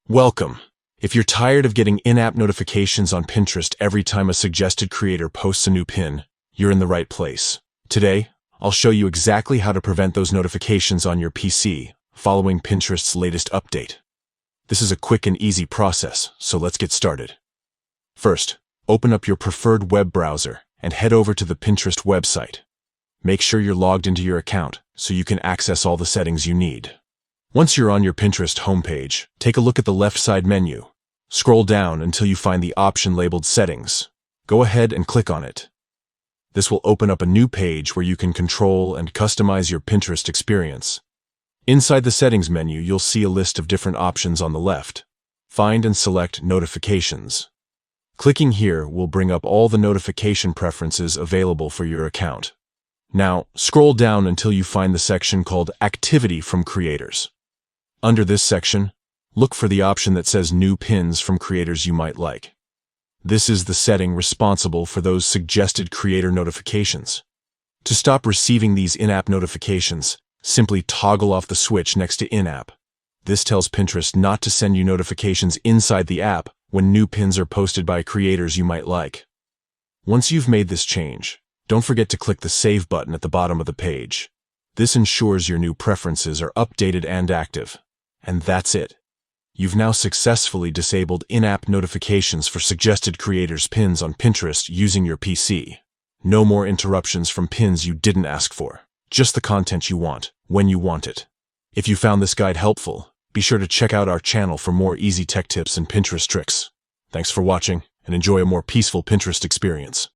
Welcome. If you're tired of getting in-app notifications on Pinterest every time a suggested creator posts a new pin, you're in the right place. Today, I'll show you exactly how to prevent those notifications on your PC following Pinterest's latest update. This is a quick and easy process, so let's get started. First, open up your preferred web browser and head over to the Pinterest website. Make sure you're logged into your account so you can access all the settings you need. Once you're on your Pinterest homepage, take a look at the left side menu. Scroll down until you find the option labeled Settings. Go ahead and click on it. This will open up a new page where you can control and customize your Pinterest experience. Inside the Settings menu, you'll see a list of different options on the left. Find and select Notifications. Clicking here will bring up all the notification preferences available for your account. Now, scroll down until you find the section called Activity from Creators. Under this section, look for the option that says New Pins from creators you might like. This is the setting responsible for those suggested creator notifications. To stop receiving these in-app notifications, simply toggle off the switch next to In-app. This tells Pinterest not to send you notifications inside the app when new pins are posted by creators you might like. Once you've made this change, don't forget to click the Save button at the bottom of the page. This ensures your new preferences are updated and active. And that's it. You've now successfully disabled in-app notifications for suggested creators' pins on Pinterest using your PC. No more interruptions from pins you didn't ask for. Just the content you want, when you want it. If you found this guide helpful, be sure to check out our channel for more easy tech tips and Pinterest tricks. Thanks for watching, and enjoy a more peaceful Pinterest experience.